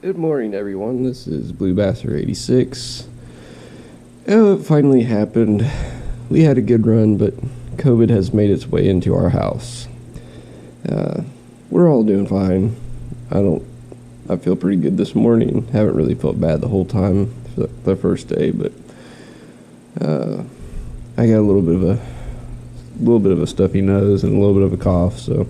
Good morning, everyone. This is Blue Basser 86. Oh, it finally happened. We had a good run, but COVID has made its way into our house. We're all doing fine. I feel pretty good this morning. Haven't really felt bad the whole time for the first day, but I got a little bit of a stuffy nose and a little bit of a cough, so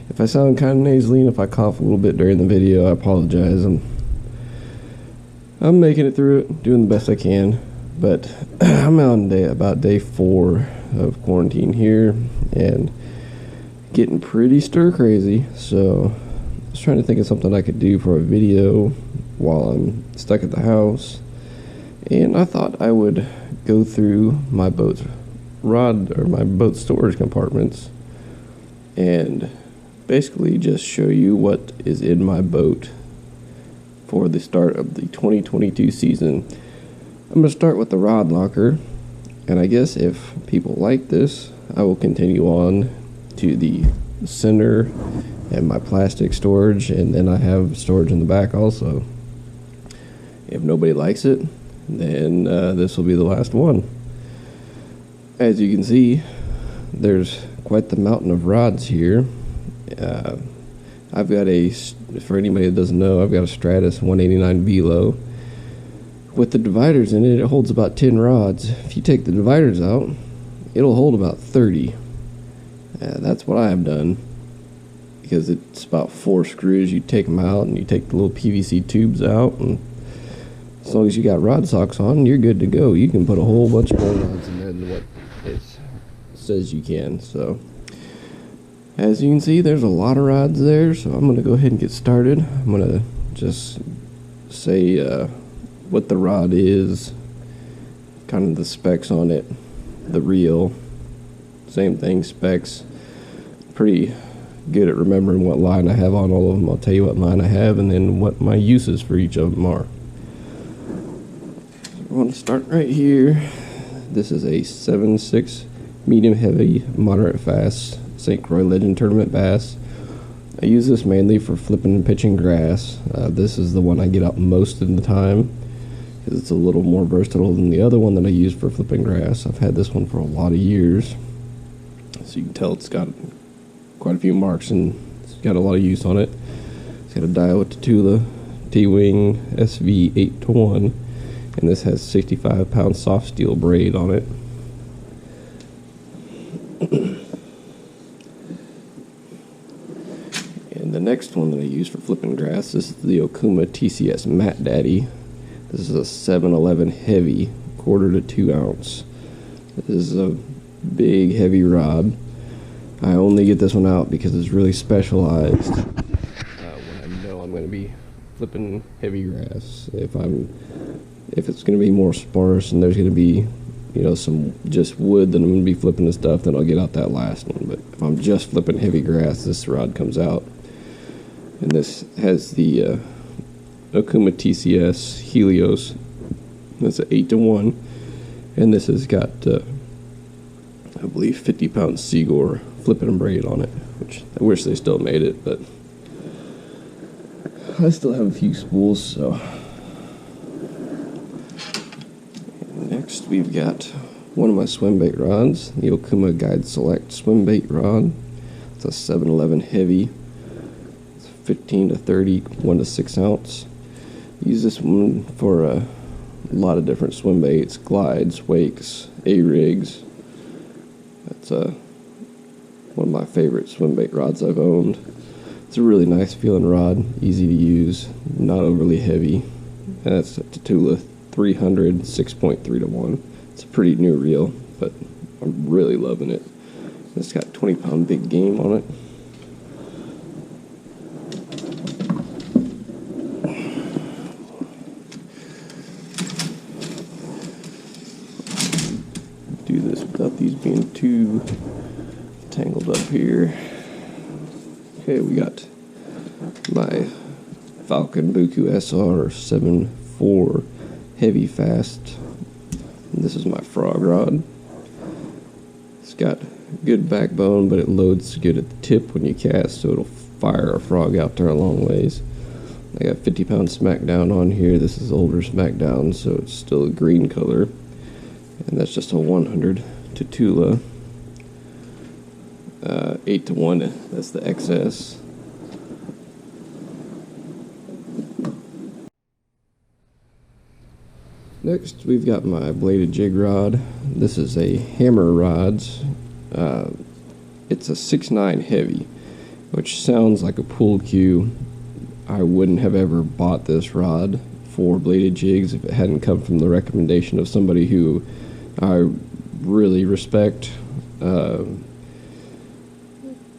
if I sound kind of nasally and if I cough a little bit during the video, I apologize. I'm making it through it, doing the best I can, but I'm on about day 4 of quarantine here, and getting pretty stir crazy, so I was trying to think of something I could do for a video while I'm stuck at the house, and I thought I would go through my boat storage compartments and basically just show you what is in my boat for the start of the 2022 season. I'm going to start with the rod locker, and I guess if people like this, I will continue on to the center and my plastic storage, and then I have storage in the back also. If nobody likes it, then this will be the last one. As you can see, there's quite the mountain of rods here. I've got for anybody that doesn't know, I've got a Stratus 189 Velo. With the dividers in it, it holds about 10 rods. If you take the dividers out, it'll hold about 30. That's what I have done, because it's about 4 screws. You take them out and you take the little PVC tubes out, and as long as you got rod socks on, you're good to go. You can put a whole bunch more rods in there than what it says you can. So as you can see, there's a lot of rods there, so I'm going to go ahead and get started. I'm going to just say what the rod is, kind of the specs on it, the reel, same thing, specs. Pretty good at remembering what line I have on all of them. I'll tell you what line I have and then what my uses for each of them are. So I want to start right here. This is a 7.6 medium heavy, moderate fast St. Croix Legend Tournament bass. I use this mainly for flipping and pitching grass. This is the one I get out most of the time because it's a little more versatile than the other one that I use for flipping grass. I've had this one for a lot of years, so you can tell it's got quite a few marks and it's got a lot of use on it. It's got a Daiwa Tatula T-Wing SV 8-1, and this has 65-pound soft steel braid on it. And the next one that I use for flipping grass, this is the Okuma TCS Matt Daddy. This is a 711 heavy, 1/4 to 2 ounce. This is a big heavy rod. I only get this one out because it's really specialized when I know I'm going to be flipping heavy grass. If it's going to be more sparse and there's going to be, some just wood that I'm going to be flipping and stuff, then I'll get out that last one. But if I'm just flipping heavy grass, this rod comes out. And this has the Okuma TCS Helios. That's an 8-1. And this has got, I believe, 50-pound Seagore flipping and braid on it, which I wish they still made it, but I still have a few spools, so. And next we've got one of my Swimbait rods, the Okuma Guide Select Swimbait rod. It's a 711 heavy. 15 to 30, 1 to 6 ounce. Use this one for a lot of different swim baits, glides, wakes, A-rigs. That's one of my favorite swim bait rods I've owned. It's a really nice feeling rod, easy to use, not overly heavy. And that's a Tatula 300, 6.3 to 1. It's a pretty new reel, but I'm really loving it. It's got 20-pound big game on it. Do this without these being too tangled up here. Okay, we got my Falcon Buku SR 7.4 heavy fast. And this is my frog rod. It's got good backbone, but it loads good at the tip when you cast, so it'll fire a frog out there a long ways. I got 50-pound Smackdown on here. This is older Smackdown, so it's still a green color. And that's just a 100 Tatula. 8-to-1, that's the XS. Next, we've got my bladed jig rod. This is a Hammer Rods. It's a 6'9" heavy, which sounds like a pool cue. I wouldn't have ever bought this rod for bladed jigs if it hadn't come from the recommendation of somebody who I really respect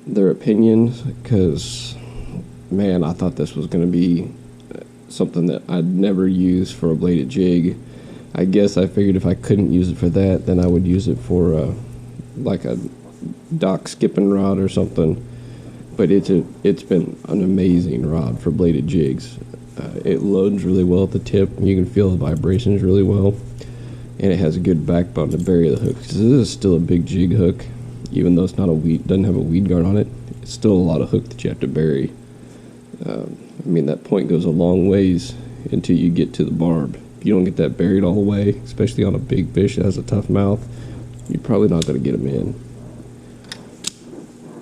their opinions, because, man, I thought this was going to be something that I'd never use for a bladed jig. I guess I figured if I couldn't use it for that, then I would use it for like a dock skipping rod or something. But it's been an amazing rod for bladed jigs. It loads really well at the tip. You can feel the vibrations really well, and it has a good backbone to bury the hook. This is still a big jig hook, even though it's not doesn't have a weed guard on it. It's still a lot of hook that you have to bury. I mean, that point goes a long ways until you get to the barb. If you don't get that buried all the way, especially on a big fish that has a tough mouth, you're probably not going to get them in.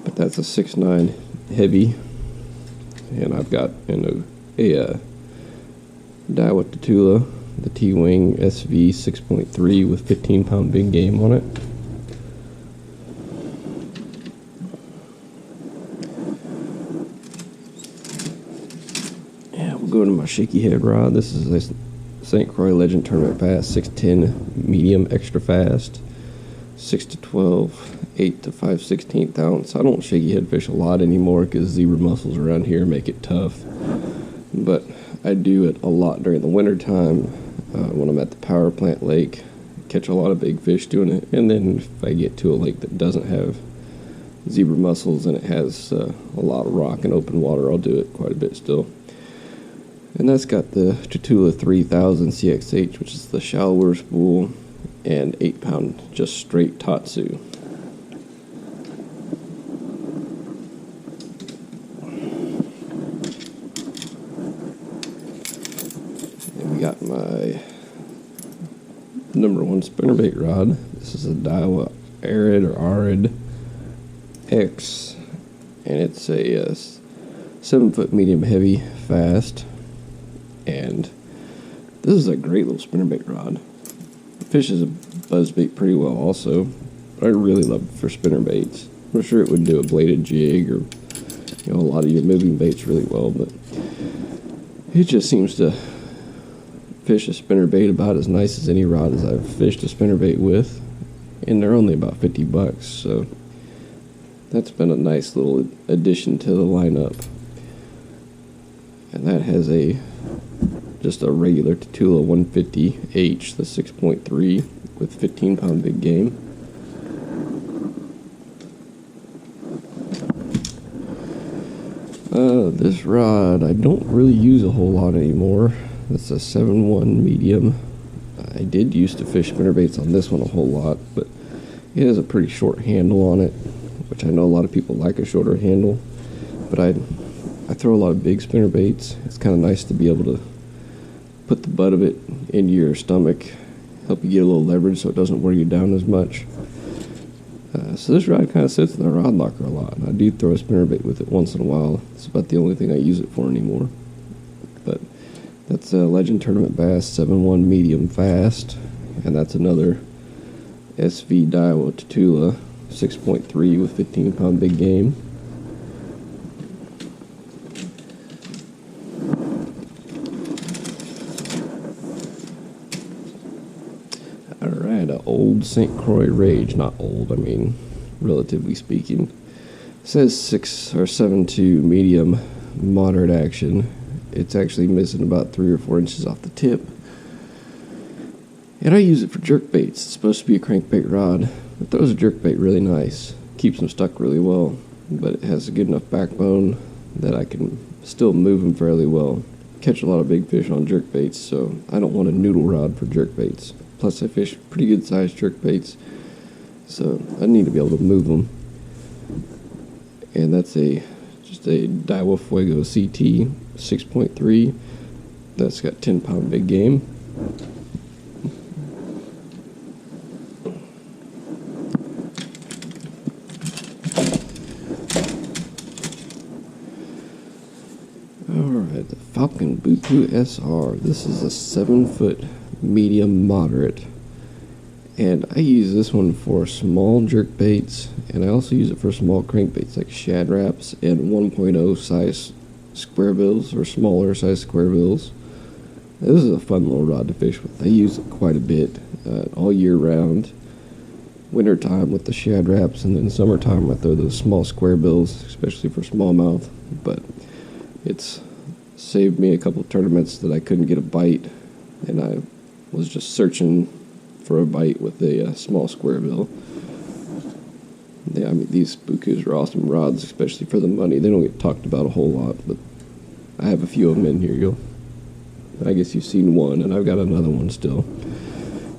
But that's a 6'9" heavy, and I've got a Daiwa Tatula, the T-Wing SV 6.3 with 15-pound big game on it. Yeah, we'll go to my shaky head rod. This is a St. Croix Legend Tournament Bass 610 medium extra fast, 6 to 12, 8 to 5/16 ounce. I don't shaky head fish a lot anymore because zebra mussels around here make it tough, but I do it a lot during the winter time when I'm at the power plant lake. Catch a lot of big fish doing it, and then if I get to a lake that doesn't have zebra mussels and it has a lot of rock and open water, I'll do it quite a bit still. And that's got the Tatula 3000 CXH, which is the shallower spool, and 8-pound just straight Tatsu. And we got my #1 spinnerbait rod. This is a Daiwa Arid or Arid X, and it's a 7-foot medium heavy fast. And this is a great little spinnerbait rod. It fishes a buzzbait pretty well also. I really love it for spinnerbaits. I'm sure it would do a bladed jig or a lot of your moving baits really well, but it just seems to fish a spinnerbait about as nice as any rod as I've fished a spinnerbait with, and they're only about $50, so that's been a nice little addition to the lineup. And that has just a regular Tatula 150H, the 6.3 with 15-pound big game. This rod I don't really use a whole lot anymore. It's a 7-1 medium. I did used to fish spinnerbaits on this one a whole lot, but it has a pretty short handle on it, which I know a lot of people like a shorter handle, but I throw a lot of big spinnerbaits. It's kind of nice to be able to put the butt of it into your stomach, help you get a little leverage so it doesn't wear you down as much. So this rod kind of sits in the rod locker a lot. I do throw a spinnerbait with it once in a while. It's about the only thing I use it for anymore. But that's a Legend Tournament Bass 7-1 medium fast, and that's another SV Daiwa Tatula 6.3 with 15-pound big game. Alright, an old St. Croix Rage. Not old, I mean, relatively speaking. It says 6 or 7.2 medium moderate action. It's actually missing about 3 or 4 inches off the tip. And I use it for jerkbaits. It's supposed to be a crankbait rod. It throws a jerkbait really nice. Keeps them stuck really well. But it has a good enough backbone that I can still move them fairly well. Catch a lot of big fish on jerkbaits, so I don't want a noodle rod for jerkbaits. Plus, I fish pretty good sized jerkbaits, so I need to be able to move them. And that's just a Daiwa Fuego CT 6.3. That's got 10-pound big game. Alright, the Falcon Buku SR. This is a 7-foot medium moderate. And I use this one for small jerkbaits, and I also use it for small crankbaits like shad wraps and 1.0 size square bills or smaller size square bills. This is a fun little rod to fish with. I use it quite a bit all year round. Wintertime with the shad wraps, and then summertime I throw those small square bills, especially for smallmouth. But it's saved me a couple of tournaments that I couldn't get a bite, and I was just searching for a bite with a small square bill. Yeah, I mean, these Bukus are awesome rods, especially for the money. They don't get talked about a whole lot, but I have a few of them in here. I guess you've seen one, and I've got another one still.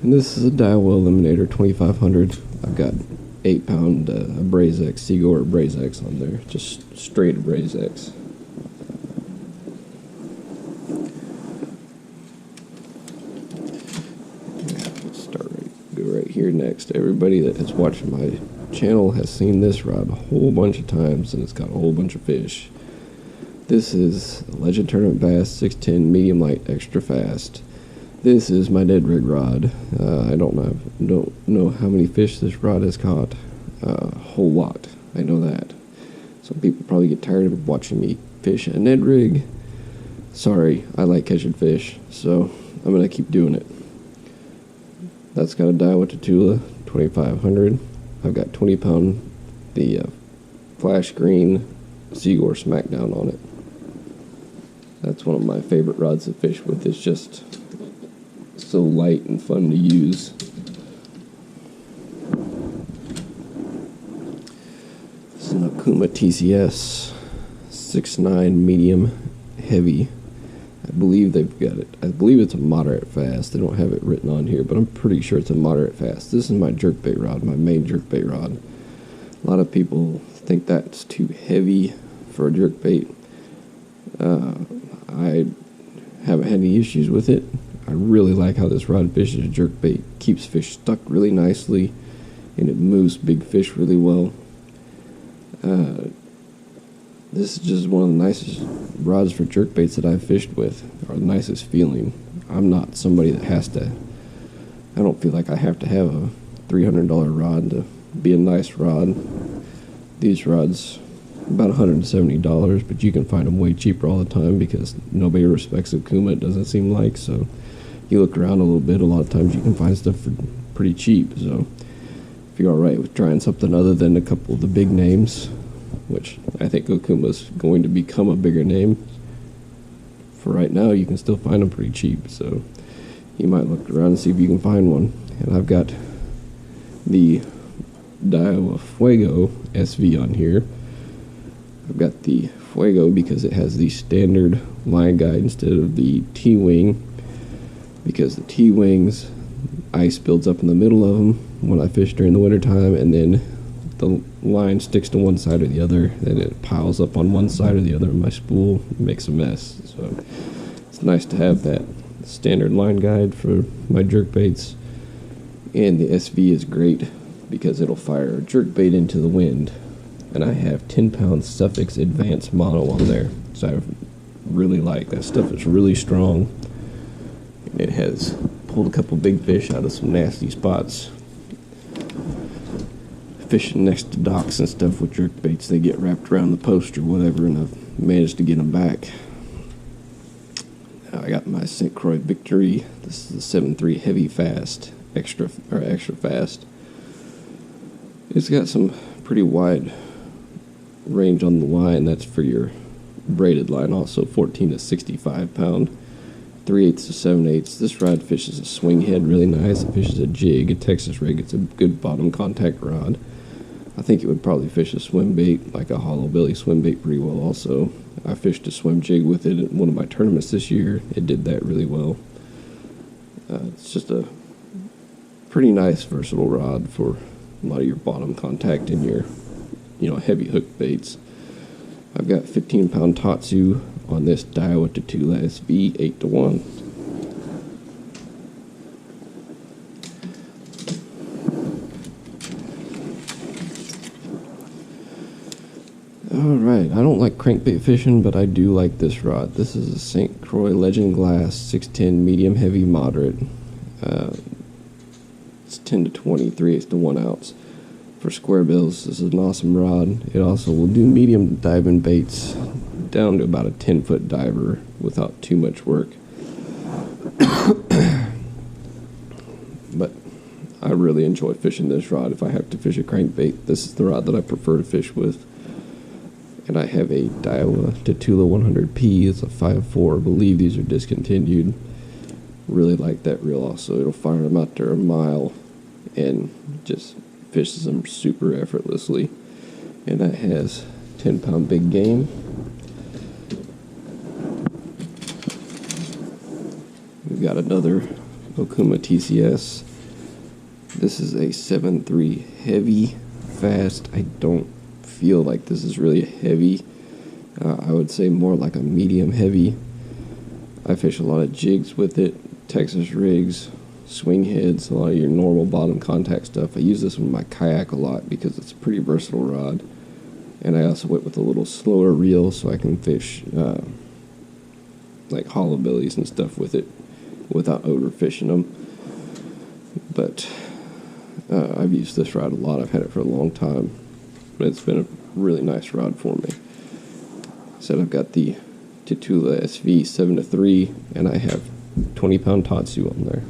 And this is a Daiwa Eliminator 2500. I've got 8-pound Abrazex, Seagoer Abrazex on there, just straight Abrazex. Go right here next. Everybody that has watched my channel has seen this rod a whole bunch of times, and it's got a whole bunch of fish. This is a Legend Tournament Bass 610 medium light extra fast. This is my dead rig rod. I don't know how many fish this rod has caught. A whole lot. I know that. Some people probably get tired of watching me fish a Ned rig. Sorry, I like catching fish, so I'm gonna keep doing it. That's got a Daiwa Tatula 2500. I've got 20-pound the flash green Seagoer Smackdown on it. That's one of my favorite rods to fish with. It's just so light and fun to use. This is an Okuma TCS 6.9 medium heavy. I believe they've got it. I believe it's a moderate fast. They don't have it written on here, but I'm pretty sure it's a moderate fast. This is my jerkbait rod, my main jerkbait rod. A lot of people think that's too heavy for a jerkbait. I haven't had any issues with it. I really like how this rod fishes a jerkbait. Keeps fish stuck really nicely, and it moves big fish really well. This is just one of the nicest rods for jerkbaits that I've fished with, or the nicest feeling. I'm not somebody that has to, I don't feel like I have to have a $300 rod to be a nice rod. These rods, about $170, but you can find them way cheaper all the time because nobody respects Okuma, it doesn't seem like. So you look around a little bit, a lot of times you can find stuff for pretty cheap. So if you're alright with trying something other than a couple of the big names, which I think Okuma's going to become a bigger name, for right now you can still find them pretty cheap. So you might look around and see if you can find one. And I've got the Daiwa Fuego SV on here. I've got the Fuego because it has the standard line guide instead of the T-wing, because the T-wings, ice builds up in the middle of them when I fish during the wintertime, and then the line sticks to one side or the other, and it piles up on one side or the other of my spool and makes a mess. So it's nice to have that standard line guide for my jerkbaits. And the SV is great because it'll fire a jerkbait into the wind. And I have 10-pound Suffix Advanced Mono on there, so I really like that stuff. It's really strong. It has pulled a couple big fish out of some nasty spots. Fishing next to docks and stuff with jerkbaits, they get wrapped around the post or whatever, and I've managed to get them back. Now I got my St. Croix Victory. This is the 7.3 heavy fast, extra fast. It's got some pretty wide range on the line. That's for your braided line, also 14 to 65 pound, 3/8 to 7/8. This rod fishes a swing head really nice. It fishes a jig, a Texas rig. It's a good bottom contact rod. I think it would probably fish a swim bait, like a hollow belly swim bait, pretty well also. I fished a swim jig with it at one of my tournaments this year. It did that really well. It's just a pretty nice versatile rod for a lot of your bottom contact and your heavy hook baits. I've got 15-pound Tatsu on this Daiwa Tatula SV 8-1. Alright, I don't like crankbait fishing, but I do like this rod. This is a St. Croix Legend Glass 610 medium heavy moderate. It's 10 to 20, 3/8 to 1 ounce. For square bills, this is an awesome rod. It also will do medium diving baits down to about a 10-foot diver without too much work. But I really enjoy fishing this rod. If I have to fish a crankbait, this is the rod that I prefer to fish with. And I have a Daiwa Tatula 100P. It's a 5.4. I believe these are discontinued. Really like that reel also. It'll fire them out there a mile and just fishes them super effortlessly. And that has 10-pound big game. We've got another Okuma TCS. This is a 7.3 heavy, fast. I don't feel like this is really heavy. I would say more like a medium heavy. I fish a lot of jigs with it, Texas rigs, swing heads, a lot of your normal bottom contact stuff. I use this with my kayak a lot because it's a pretty versatile rod. And I also went with a little slower reel so I can fish like hollow bellies and stuff with it without overfishing them. But I've used this rod a lot. I've had it for a long time. But it's been a really nice rod for me. So I've got the Tatula SV 7-3, and I have 20-pound Tatsu on there.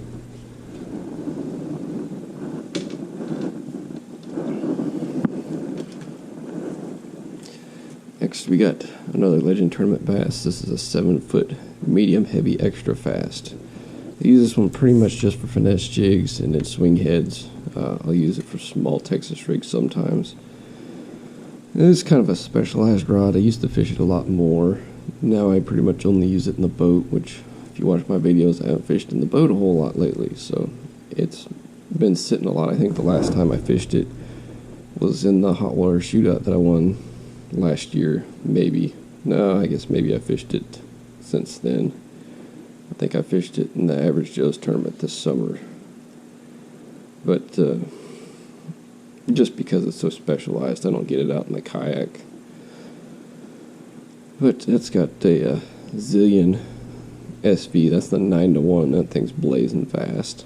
Next we got another Legend Tournament bass. This is a 7-foot medium heavy extra fast. I use this one pretty much just for finesse jigs and then swing heads. I'll use it for small Texas rigs sometimes. It's kind of a specialized rod. I used to fish it a lot more. Now I pretty much only use it in the boat, which if you watch my videos, I haven't fished in the boat a whole lot lately. So it's been sitting a lot. I think the last time I fished it was in the hot water shootout that I won last year, maybe. No, I guess maybe I fished it since then. I think I fished it in the Average Joe's tournament this summer. But just because it's so specialized, I don't get it out in the kayak. But that's got a Zillion SV. That's the 9-1. That thing's blazing fast.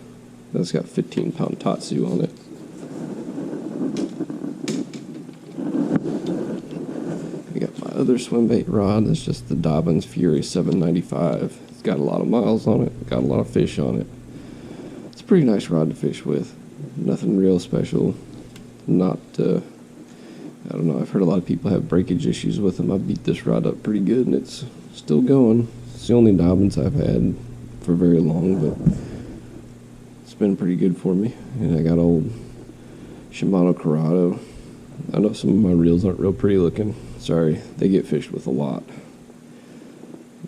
That's got 15-pound Tatsu on it. I got my other Swimbait rod. That's just the Dobbins Fury 795. It's got a lot of miles on it. Got a lot of fish on it. It's a pretty nice rod to fish with. Nothing real special. Not, I don't know, I've heard a lot of people have breakage issues with them. I beat this rod up pretty good, and it's still going. It's the only Dobbins I've had for very long, but it's been pretty good for me. And I got old Shimano Corrado. I know some of my reels aren't real pretty looking. Sorry, they get fished with a lot.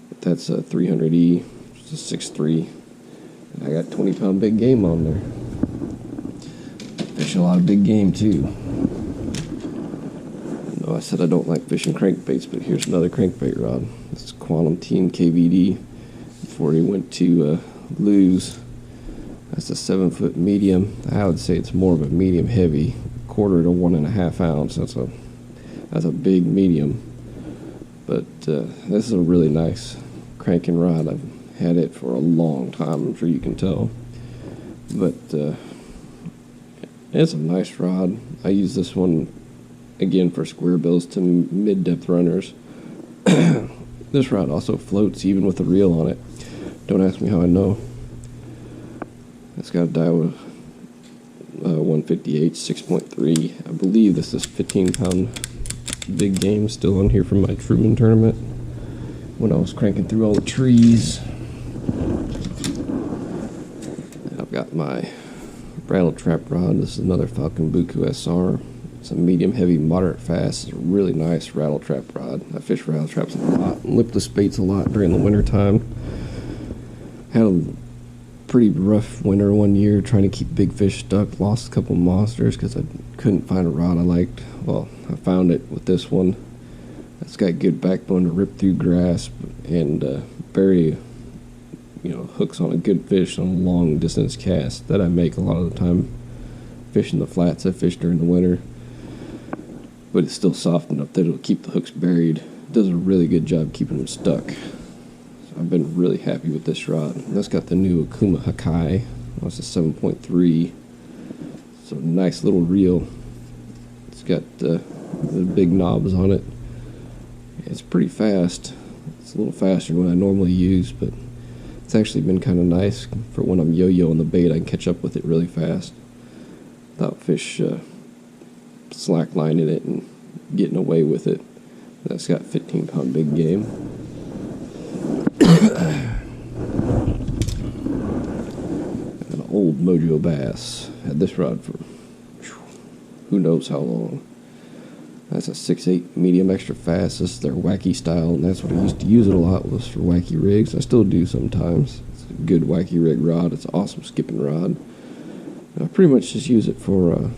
But that's a 300E, it's a 6.3. And I got 20-pound big game on there. Fish a lot of big game too. No, I said I don't like fishing crankbaits, but here's another crankbait rod. This is Quantum Team KVD before he went to lose. That's a 7-foot medium. I would say it's more of a medium heavy, 1/4 to 1.5 ounce. That's a big medium. But this is a really nice cranking rod. I've had it for a long time. I'm sure you can tell. But it's a nice rod. I use this one, again, for square bills to mid-depth runners. This rod also floats even with a reel on it. Don't ask me how I know. It's got a Daiwa 158 6.3. I believe this is 15-pound big game still on here from my Truman tournament when I was cranking through all the trees. I've got my rattle trap rod. This is another Falcon Buku SR. It's a medium heavy, moderate fast. It's a really nice rattle trap rod. I fish rattle traps a lot and lipless baits a lot during the winter time. Had a pretty rough winter one year trying to keep big fish stuck. Lost a couple monsters because I couldn't find a rod I liked. Well, I found it with this one. That's got good backbone to rip through grass and very, hooks on a good fish on a long distance cast that I make a lot of the time fishing the flats I fish during the winter. But it's still soft enough that it'll keep the hooks buried. It does a really good job keeping them stuck. So I've been really happy with this rod. And that's got the new Okuma Hakai. That's a 7.3. So nice little reel. It's got the big knobs on it. It's pretty fast. It's a little faster than what I normally use, but it's actually been kind of nice for when I'm yo-yoing the bait. I can catch up with it really fast without fish slacklining it and getting away with it. That's got 15-pound big game. An old Mojo Bass. Had this rod for who knows how long. That's a 6/8 medium extra fast. This is their wacky style, and that's what I used to use it a lot, was for wacky rigs. I still do sometimes. It's a good wacky rig rod. It's an awesome skipping rod. And I pretty much just use it for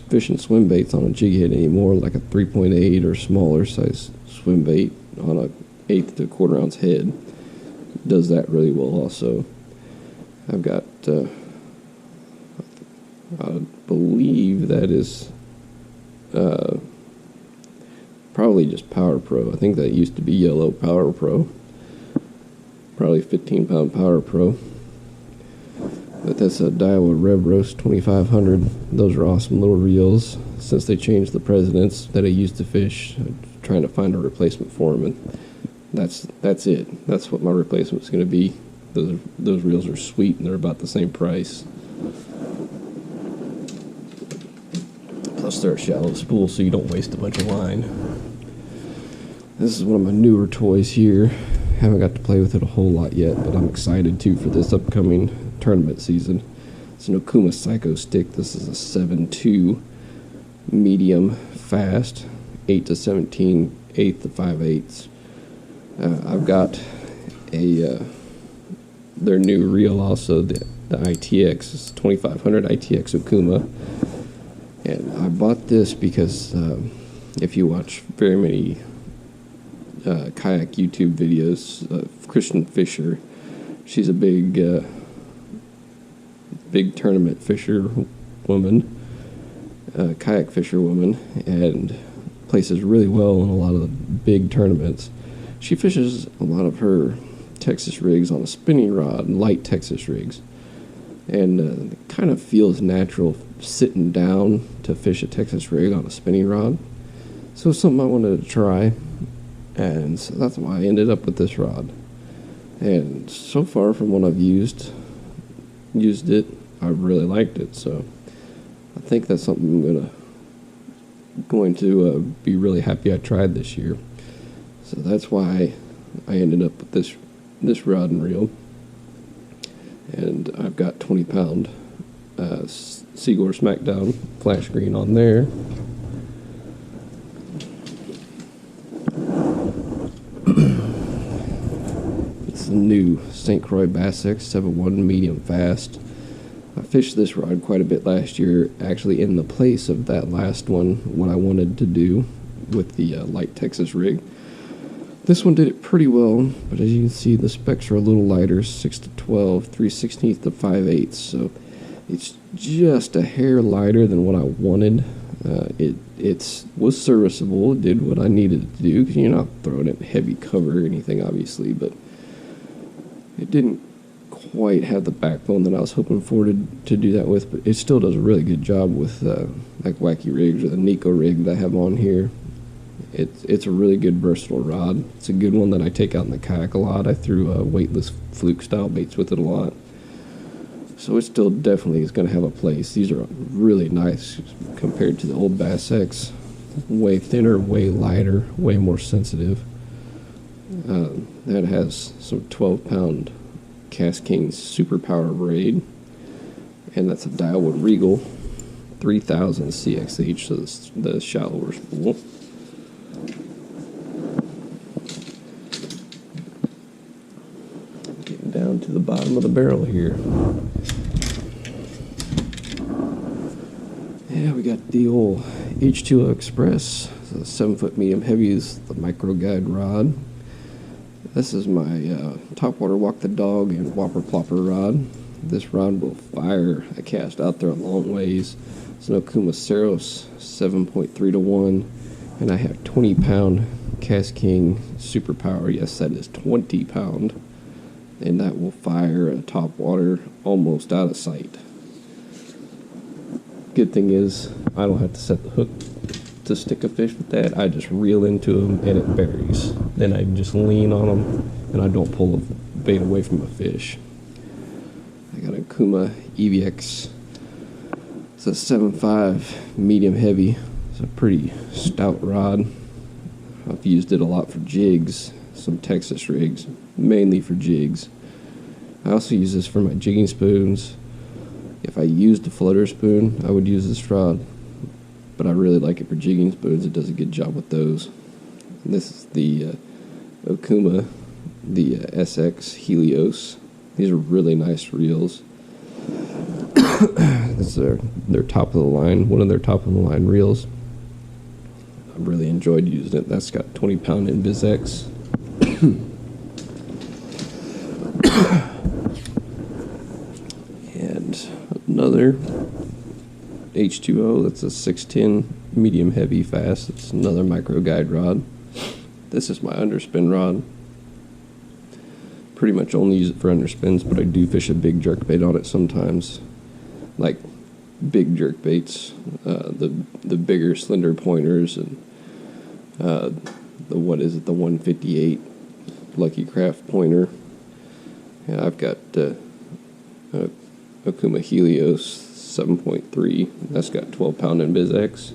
fishing swim baits on a jig head anymore, like a 3.8 or smaller size swim bait on a 1/8 to 1/4 ounce head. It does that really well also. I've got, I believe that is probably just Power Pro. I think that used to be yellow Power Pro. Probably 15-pound Power Pro. But that's a Daiwa Rev Roast 2500. Those are awesome little reels. Since they changed the presidents that I used to fish, I'm trying to find a replacement for them, and that's it. That's what my replacement is going to be. Those reels are sweet, and they're about the same price. Plus they're a shallow spool, so you don't waste a bunch of line. This is one of my newer toys here. Haven't got to play with it a whole lot yet, but I'm excited too for this upcoming tournament season. It's an Okuma Psycho Stick. This is a 7.2 medium fast, 8 to 17, 8 to 5/8. I've got their new reel also, the ITX. It's 2500 ITX Okuma. And I bought this because if you watch very many kayak YouTube videos, Christian Fisher, she's a big tournament fisher woman, kayak fisher woman, and places really well in a lot of the big tournaments. She fishes a lot of her Texas rigs on a spinning rod, light Texas rigs, and it kind of feels natural sitting down to fish a Texas rig on a spinning rod. So it's something I wanted to try, and so that's why I ended up with this rod. And so far from what I've used it, I really liked it. So I think that's something I'm going to be really happy I tried this year. So that's why I ended up with this rod and reel. And I've got 20-pound Seagore Smackdown flash green on there. It's the new St. Croix Bass X 7.1 medium fast. I fished this rod quite a bit last year, actually in the place of that last one, what I wanted to do with the light Texas rig. This one did it pretty well, but as you can see, the specs are a little lighter, 6 to 12, 3/16 to 5/8, so it's just a hair lighter than what I wanted. It was serviceable. It did what I needed it to do, because you're not throwing it in heavy cover or anything, obviously, but it didn't quite have the backbone that I was hoping for to do that with, but it still does a really good job with like wacky rigs or the Nico rig that I have on here. It's a really good versatile rod. It's a good one that I take out in the kayak a lot. I threw weightless fluke style baits with it a lot. So it still definitely is going to have a place. These are really nice compared to the old Bass X. Way thinner, way lighter, way more sensitive. That has some 12-pound Cast King Super Power braid. And that's a Daiwa Regal 3000 CXH, so the shallower spool. Getting down to the bottom of the barrel here. Yeah, we got the old H2O Express So 7-foot medium heavy is the micro guide rod. This is my topwater walk the dog and whopper plopper rod. This rod will fire a cast out there a long ways. It's an Okuma Ceros 7.3 to 1, and I have 20-pound Cast King Superpower. Yes, that is 20 pound, and that will fire a topwater almost out of sight. Good thing is I don't have to set the hook to stick a fish with that. I just reel into them and it buries. Then I just lean on them and I don't pull the bait away from a fish. I got a Okuma EVX. It's a 7.5 medium heavy. It's a pretty stout rod. I've used it a lot for jigs, some Texas rigs, mainly for jigs. I also use this for my jigging spoons. If I used a floater spoon, I would use this rod, but I really like it for jigging spoons. It does a good job with those. And this is the Okuma, the SX Helios. These are really nice reels. This is their top of the line, one of their top of the line reels. I've really enjoyed using it. That's got 20-pound InvizX. And another H2O, that's a 610 medium heavy fast. It's another micro guide rod. This is my underspin rod. Pretty much only use it for underspins, but I do fish a big jerkbait on it sometimes. Like big jerkbaits, the bigger slender pointers, and the 158 Lucky Craft pointer. And I've got Okuma Helios 7.3. That's got 12-pound InvizX.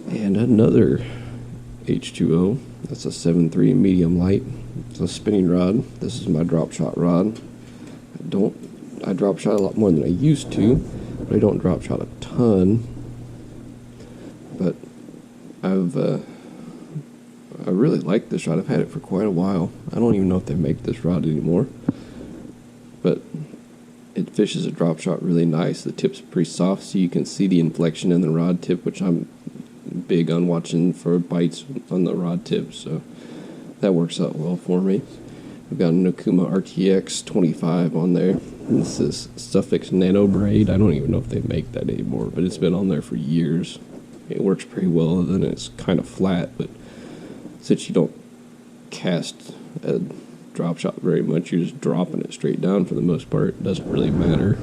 And another H2O. That's a 7.3 medium light. It's a spinning rod. This is my drop shot rod. I drop shot a lot more than I used to, but I don't drop shot a ton. But I really like this rod. I've had it for quite a while. I don't even know if they make this rod anymore, but it fishes a drop shot really nice. The tip's pretty soft, so you can see the inflection in the rod tip, which I'm big on watching for bites on the rod tip, so that works out well for me. I've got an Okuma RTX 25 on there. This is Suffix Nano Braid. I don't even know if they make that anymore, but it's been on there for years. It works pretty well, other than it's kind of flat, but since you don't cast a drop shot very much, you're just dropping it straight down for the most part. It doesn't really matter.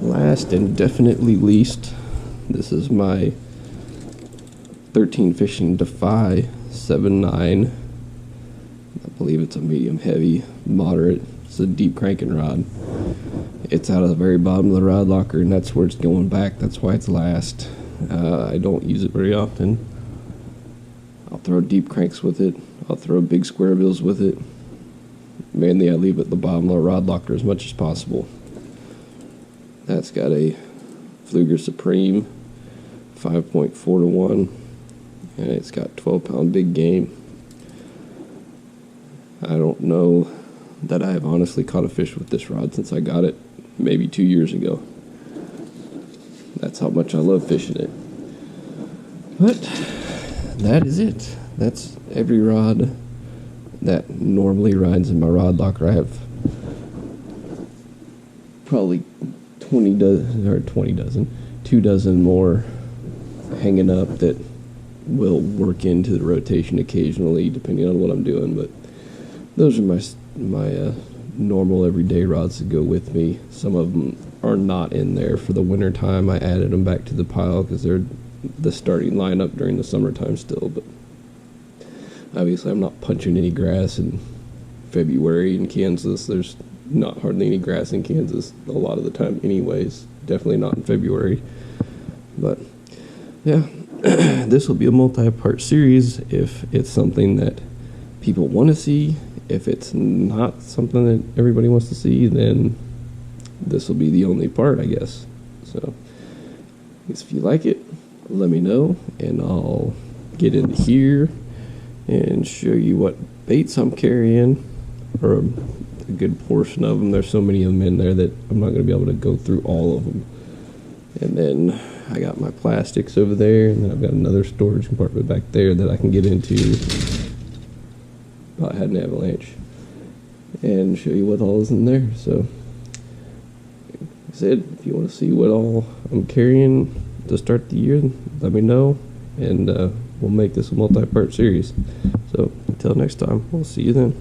Last and definitely least, this is my 13 Fishing Defy 7.9. I believe it's a medium heavy, moderate. It's a deep cranking rod. It's out of the very bottom of the rod locker, and that's where it's going back. That's why it's last. I don't use it very often. I'll throw deep cranks with it. I'll throw big square bills with it. Mainly I leave it at the bottom of the rod locker as much as possible. That's got a Pflueger Supreme 5.4 to 1, and it's got 12-pound big game. I don't know that I have honestly caught a fish with this rod since I got it maybe 2 years ago. That's how much I love fishing it. But that is it. That's every rod that normally rides in my rod locker. I have probably 2 dozen more hanging up that will work into the rotation occasionally, depending on what I'm doing. But those are my normal everyday rods that go with me. Some of them are not in there for the winter time. I added them back to the pile because they're the starting lineup during the summertime still. But obviously I'm not punching any grass in February in Kansas. There's not hardly any grass in Kansas a lot of the time anyways. Definitely not in February. But yeah, this will be a multi-part series if it's something that people want to see. If it's not something that everybody wants to see, then this will be the only part, I guess. So if you like it, let me know, and I'll get into here and show you what baits I'm carrying, or a good portion of them. There's so many of them in there that I'm not going to be able to go through all of them. And then I got my plastics over there, and then I've got another storage compartment back there that I can get into if I had an avalanche and show you what all is in there. So, like I said, if you want to see what all I'm carrying to start the year, let me know, and we'll make this a multi-part series. So until next time, we'll see you then.